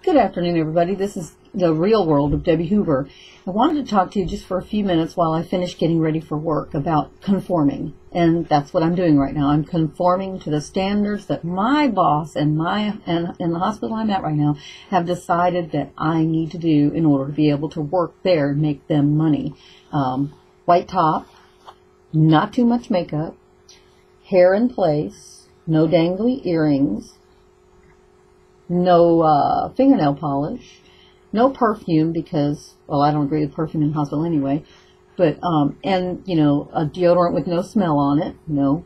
Good afternoon, everybody. This is the real world of Debbie Hoover. I wanted to talk to you just for a few minutes while I finish getting ready for work about conforming. And that's what I'm doing right now. I'm conforming to the standards that my boss and in the hospital I'm at right now have decided that I need to do in order to be able to work there and make them money. White top, not too much makeup, hair in place, no dangly earrings, no fingernail polish, no perfume because, well, I don't agree with perfume in hospital anyway, but, and, you know, a deodorant with no smell on it,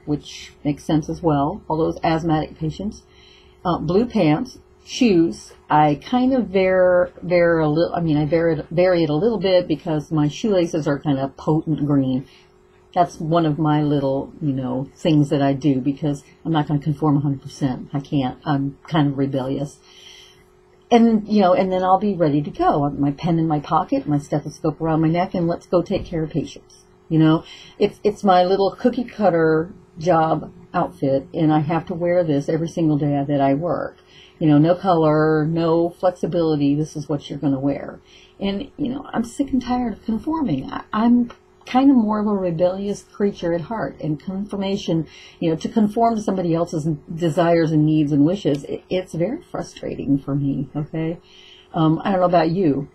which makes sense as well, all those asthmatic patients, blue pants, shoes. I kind of vary it a little bit because my shoelaces are kind of potent green. That's one of my little, things that I do because I'm not going to conform 100%. I can't. I'm kind of rebellious. And, and then I'll be ready to go. My pen in my pocket, my stethoscope around my neck, and let's go take care of patients. It's my little cookie cutter job outfit, and I have to wear this every single day that I work. No color, no flexibility. This is what you're going to wear. And, I'm sick and tired of conforming. I'm kind of more of a rebellious creature at heart, and conformation, to conform to somebody else's desires and needs and wishes, it's very frustrating for me, okay? I don't know about you,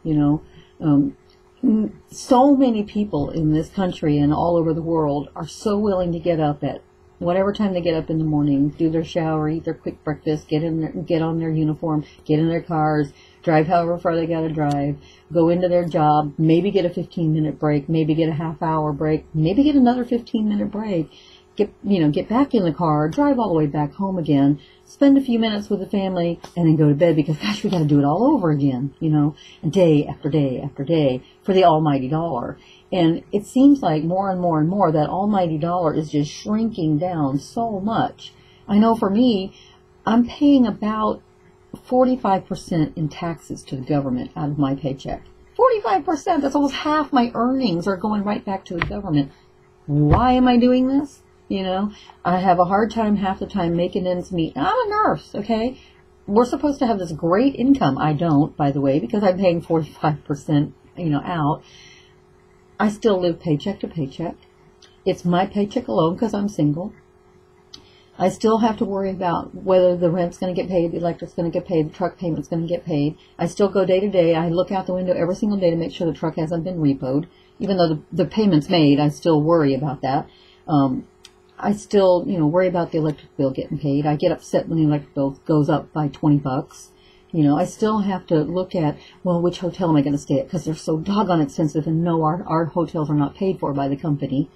so many people in this country and all over the world are so willing to get up at whatever time they get up in the morning, do their shower, eat their quick breakfast, get on their uniform, get in their cars, drive however far they got to drive, go into their job, maybe get a 15-minute break, maybe get a half-hour break, maybe get another 15-minute break, get back in the car, drive all the way back home again, spend a few minutes with the family, and then go to bed because, gosh, we got to do it all over again, day after day after day for the almighty dollar. And it seems like more and more and more that almighty dollar is just shrinking down so much. I know for me, I'm paying about 45% in taxes to the government out of my paycheck. 45%, that's almost half my earnings are going right back to the government. Why am I doing this? I have a hard time half the time making ends meet. I'm a nurse, okay? We're supposed to have this great income. I don't, by the way, because I'm paying 45%, out. I still live paycheck to paycheck. It's my paycheck alone because I'm single. I still have to worry about whether the rent's going to get paid, the electric's going to get paid, the truck payment's going to get paid. I still go day to day. I look out the window every single day to make sure the truck hasn't been repoed. Even though the payment's made, I still worry about that. I still, worry about the electric bill getting paid. I get upset when the electric bill goes up by $20. I still have to look at, well, which hotel am I going to stay at? Because they're so doggone expensive, and no, our hotels are not paid for by the company.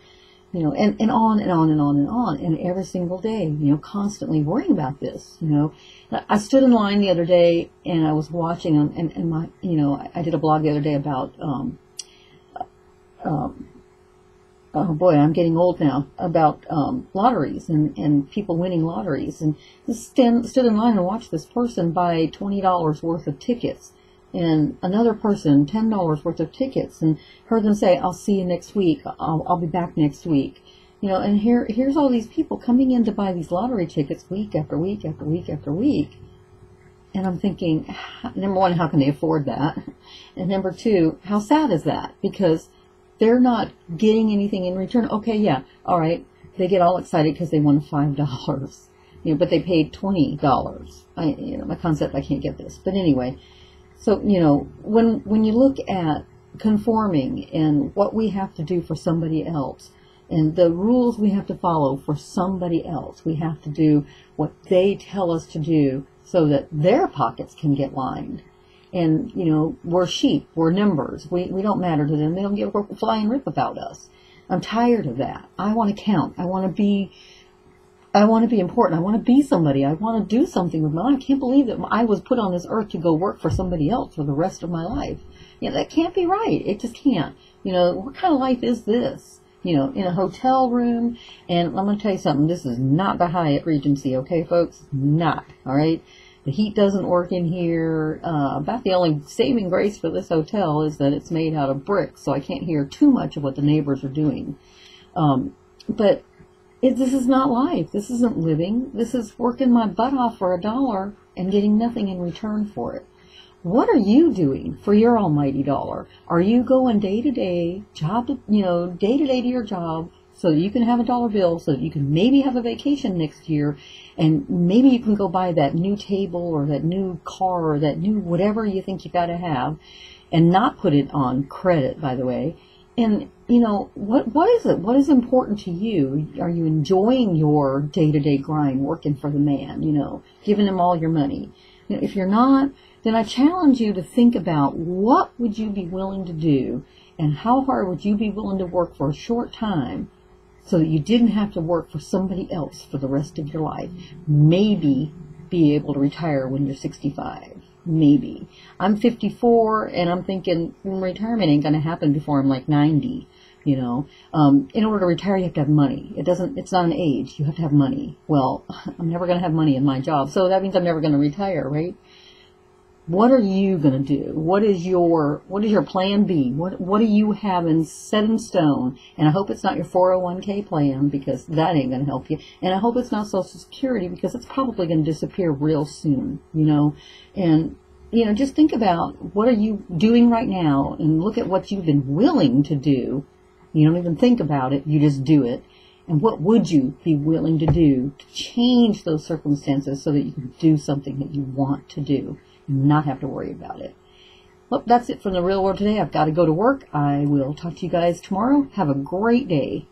And on and on and on and on. And every single day, constantly worrying about this, I stood in line the other day and I was watching, and my, I did a blog the other day about, oh boy, I'm getting old now, about lotteries and people winning lotteries. And just stood in line and watched this person buy $20 worth of tickets, and another person $10 worth of tickets, and heard them say, I'll see you next week, I'll be back next week. And here's all these people coming in to buy these lottery tickets week after week after week after week. And I'm thinking, number one, how can they afford that? And number two, how sad is that? Because they're not getting anything in return. Okay, yeah, all right. They get all excited because they won $5, but they paid $20. My concept, I can't get this. But anyway, so, when you look at conforming and what we have to do for somebody else and the rules we have to follow for somebody else, we have to do what they tell us to do so that their pockets can get lined. And, we're sheep, we're numbers, we don't matter to them, they don't give a flying rip about us. I'm tired of that. I want to count, I want to be important, I want to be somebody, I want to do something with my life. I can't believe that I was put on this earth to go work for somebody else for the rest of my life. That can't be right, it just can't. What kind of life is this? In a hotel room, and I'm going to tell you something, this is not the Hyatt Regency, okay folks? Not, alright? The heat doesn't work in here. About the only saving grace for this hotel is that it's made out of bricks, so I can't hear too much of what the neighbors are doing. But this is not life. This isn't living. This is working my butt off for $1 and getting nothing in return for it. What are you doing for your almighty dollar? Are you going day to day, job to, day to your job so that you can have a dollar bill, so that you can maybe have a vacation next year, and maybe you can go buy that new table or that new car or that new whatever you think you got to have, and not put it on credit, by the way. And, what is it? What is important to you? Are you enjoying your day-to-day grind, working for the man, giving him all your money? If you're not, then I challenge you to think about what would you be willing to do, and how hard would you be willing to work for a short time so that you didn't have to work for somebody else for the rest of your life. Maybe be able to retire when you're 65. Maybe. I'm 54 and I'm thinking retirement ain't going to happen before I'm like 90. In order to retire, you have to have money. It's not an age. You have to have money. Well, I'm never going to have money in my job. So that means I'm never going to retire, right? What are you going to do? What is your plan B? What do you have set in stone? And I hope it's not your 401k plan, because that ain't going to help you. And I hope it's not Social Security, because it's probably going to disappear real soon, And, just think about what are you doing right now, and look at what you've been willing to do. You don't even think about it. You just do it. And what would you be willing to do to change those circumstances so that you can do something that you want to do and not have to worry about it? Well, that's it from the real world today. I've got to go to work. I will talk to you guys tomorrow. Have a great day.